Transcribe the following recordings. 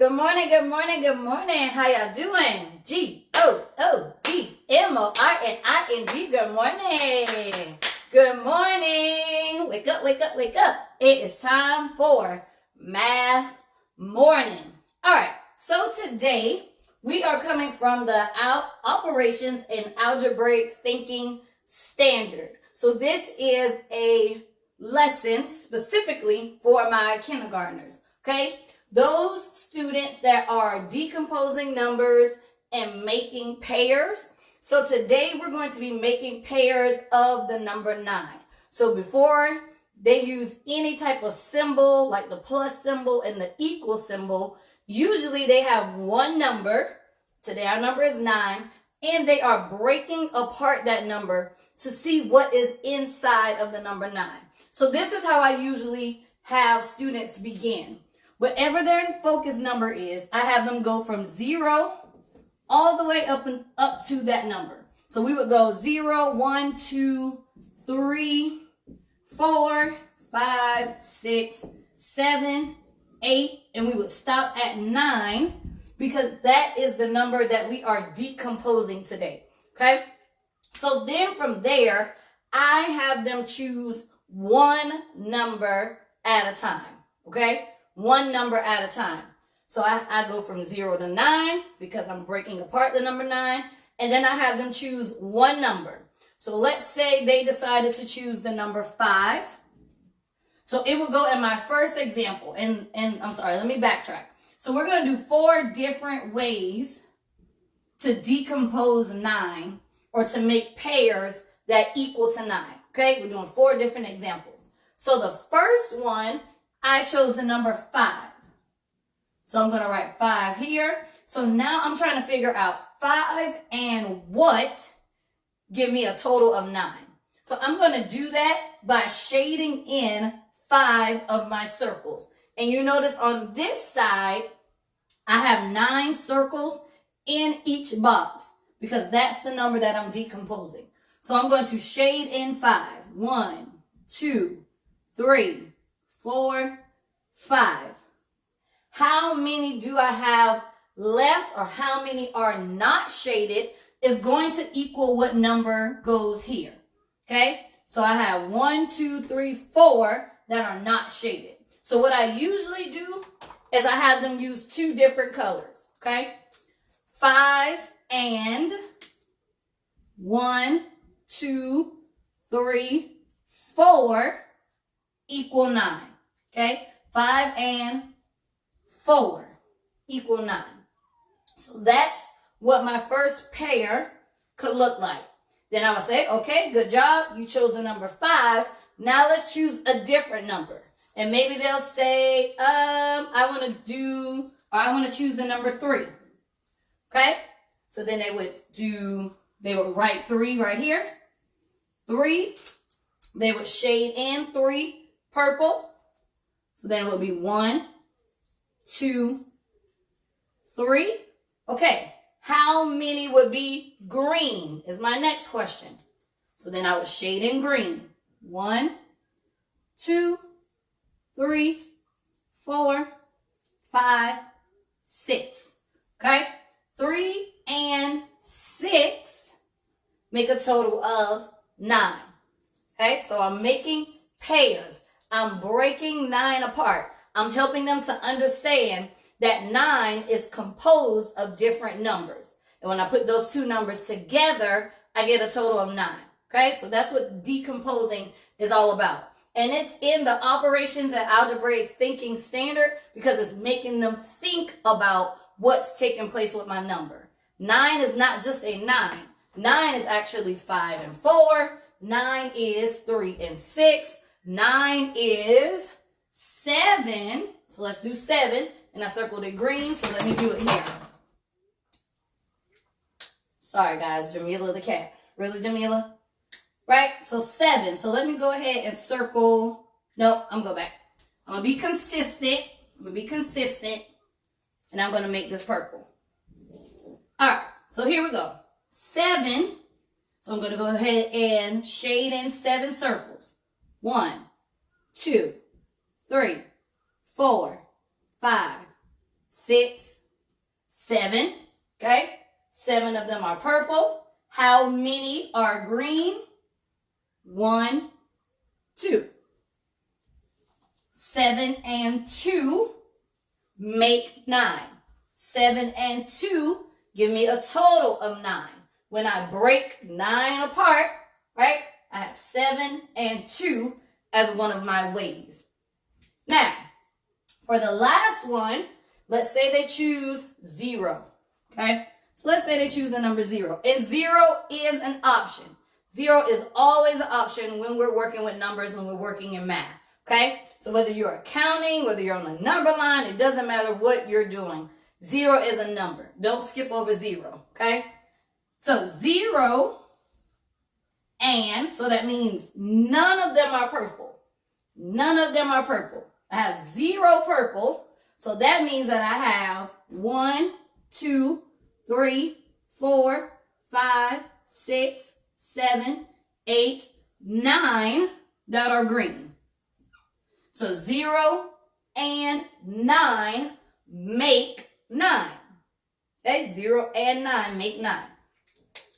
Good morning, good morning, good morning. How y'all doing? G-O-O-D-M-O-R-N-I-N-G. Good morning. Good morning. Wake up, wake up, wake up. It is time for Math Morning. All right, so today we are coming from the Operations and Algebraic Thinking Standard. So this is a lesson specifically for my kindergartners, okay? Those students that are decomposing numbers and making pairs. So today we're going to be making pairs of the number 9. So before they use any type of symbol like the plus symbol and the equal symbol, usually they have one number. Today our number is 9, and they are breaking apart that number to see what is inside of the number 9. So this is how I usually have students begin. Whatever their focus number is, I have them go from 0 all the way up to that number. So we would go 0, 1, 2, 3, 4, 5, 6, 7, 8, and we would stop at 9 because that is the number that we are decomposing today, okay? So then from there, I have them choose one number at a time, okay? One number at a time. So I go from 0 to 9 because I'm breaking apart the number 9. And then I have them choose one number. So let's say they decided to choose the number 5. So it will go in my first example. And I'm sorry, let me backtrack. So we're going to do 4 different ways to decompose 9 or to make pairs that equal to 9. Okay, we're doing 4 different examples. So the first one, I chose the number 5. So I'm going to write 5 here. So now I'm trying to figure out 5 and what give me a total of 9. So I'm going to do that by shading in 5 of my circles. And you notice on this side, I have 9 circles in each box because that's the number that I'm decomposing. So I'm going to shade in 5. 1, 2, 3, 4, 5. How many do I have left or how many are not shaded is going to equal what number goes here. Okay? So I have 1, 2, 3, 4 that are not shaded. So what I usually do is I have them use 2 different colors. Okay? 5 and 1, 2, 3, 4 equal 9. Okay? 5 and 4 equal 9. So that's what my first pair could look like. Then I would say, okay, good job. You chose the number 5. Now let's choose a different number. And maybe they'll say, I want to choose the number 3. Okay? So then they would write 3 right here. 3. They would shade in 3 purple. So then it would be 1, 2, 3. Okay, how many would be green is my next question. So then I would shade in green. 1, 2, 3, 4, 5, 6. Okay, 3 and 6 make a total of 9. Okay, so I'm making pairs. I'm breaking 9 apart. I'm helping them to understand that 9 is composed of different numbers. And when I put those 2 numbers together, I get a total of 9. Okay, so that's what decomposing is all about. And it's in the Operations and Algebraic Thinking Standard because it's making them think about what's taking place with my number. 9 is not just a 9. 9 is actually 5 and 4. 9 is 3 and 6. 9 is 7. So let's do 7. And I circled it green, so let me do it here. Sorry, guys. Jamila the cat. Really, Jamila? Right? So 7. So let me go ahead and circle. No, I'm going to go back. I'm going to be consistent. And I'm going to make this purple. All right. So here we go. 7. So I'm going to go ahead and shade in 7 circles. 1, 2, 3, 4, 5, 6, 7. Okay? 7 of them are purple. How many are green? 1, 2. 7 and 2 make 9. 7 and 2 give me a total of 9. When I break 9 apart, right, I have 7 and 2 as one of my ways. Now, for the last one, let's say they choose 0. Okay? So let's say they choose the number 0. And 0 is an option. 0 is always an option when we're working with numbers, when we're working in math. Okay? So whether you're counting, whether you're on a number line, it doesn't matter what you're doing. 0 is a number. Don't skip over 0. Okay? So 0 and, so that means none of them are purple. None of them are purple. I have 0 purple. So that means that I have 1, 2, 3, 4, 5, 6, 7, 8, 9 that are green. So 0 and 9 make 9. Okay, 0 and 9 make 9.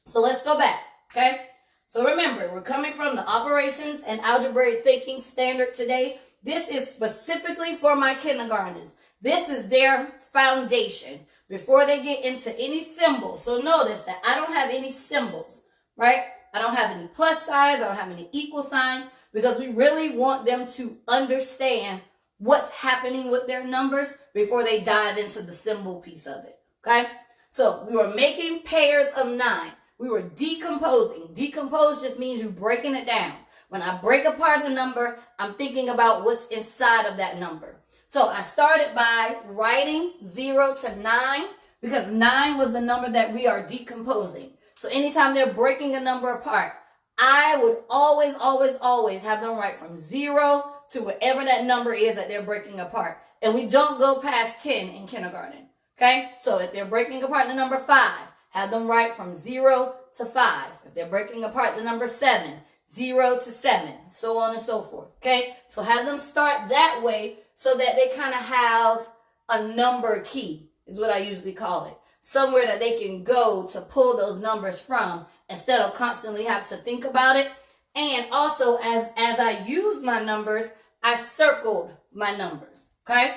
So let's go back, okay? So remember, we're coming from the operations and algebraic thinking standard today. This is specifically for my kindergartners. This is their foundation before they get into any symbols. So notice that I don't have any symbols, right? I don't have any plus signs. I don't have any equal signs because we really want them to understand what's happening with their numbers before they dive into the symbol piece of it, okay? So we were making pairs of 9. We were decomposing. Decompose just means you breaking it down. When I break apart a number, I'm thinking about what's inside of that number. So I started by writing 0 to 9 because 9 was the number that we are decomposing. So anytime they're breaking a number apart, I would always, always, always have them write from 0 to whatever that number is that they're breaking apart. And we don't go past 10 in kindergarten. Okay? So if they're breaking apart the number 5, have them write from 0 to 5. If they're breaking apart the number 7, 0 to 7, so on and so forth. Okay? So have them start that way so that they kind of have a number key, is what I usually call it. Somewhere that they can go to pull those numbers from instead of constantly have to think about it. And also, as I use my numbers, I circled my numbers. Okay?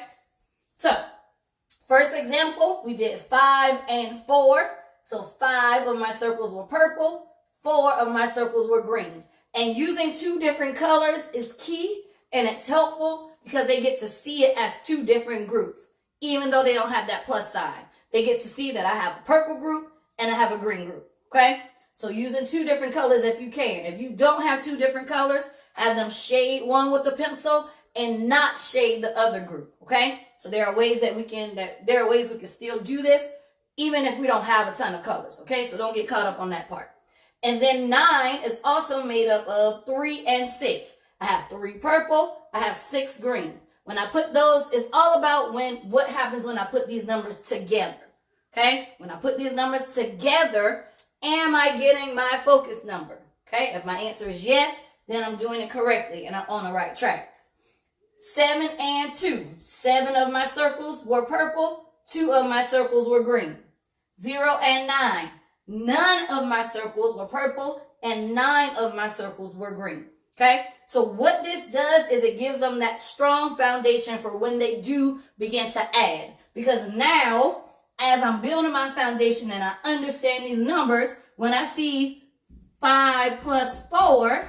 So, first example, we did 5 and 4. So 5 of my circles were purple, 4 of my circles were green. And using 2 different colors is key, and it's helpful because they get to see it as 2 different groups, even though they don't have that plus sign. They get to see that I have a purple group and I have a green group, okay? So using 2 different colors if you can. If you don't have 2 different colors, have them shade one with a pencil and not shade the other group, okay? So there are ways we can still do this, even if we don't have a ton of colors, okay? So don't get caught up on that part. And then 9 is also made up of 3 and 6. I have 3 purple, I have 6 green. When I put those, it's all about what happens when I put these numbers together, okay? When I put these numbers together, am I getting my focus number, okay? If my answer is yes, then I'm doing it correctly and I'm on the right track. 7 and 2. 7 of my circles were purple, 2 of my circles were green. 0 and 9. None of my circles were purple and 9 of my circles were green. Okay? So what this does is it gives them that strong foundation for when they do begin to add. Because now, as I'm building my foundation and I understand these numbers, when I see 5 plus 4,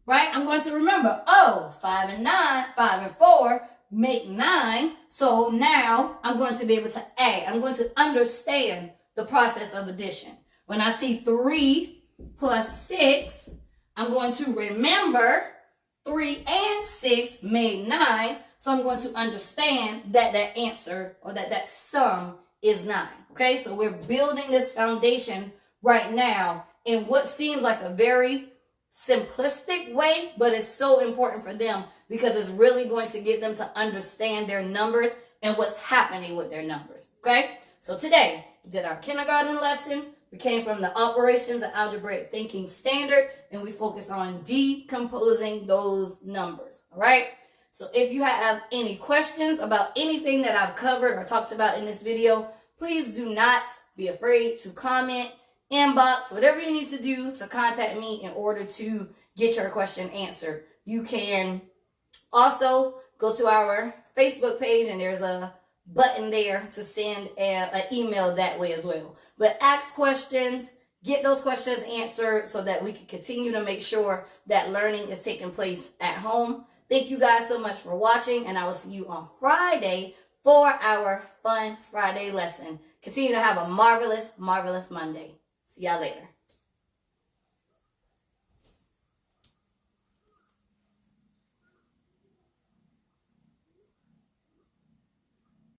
right, I'm going to remember, 5 and 4 make 9. So now I'm going to be able to add. I'm going to understand the process of addition. When I see 3 plus 6, I'm going to remember 3 and 6 made 9. So I'm going to understand that that answer or that sum is 9. Okay, so we're building this foundation right now in what seems like a very simplistic way, but it's so important for them because it's really going to get them to understand their numbers and what's happening with their numbers. Okay, so today we did our kindergarten lesson. We came from the operations and algebraic thinking standard, and we focus on decomposing those numbers. All right. So if you have any questions about anything that I've covered or talked about in this video, please do not be afraid to comment, inbox, whatever you need to do to contact me in order to get your question answered. You can also go to our Facebook page and there's a button there to send an email that way as well. But ask questions, get those questions answered so that we can continue to make sure that learning is taking place at home. Thank you guys so much for watching, and I will see you on Friday for our Fun Friday lesson. Continue to have a marvelous, marvelous Monday. See y'all later.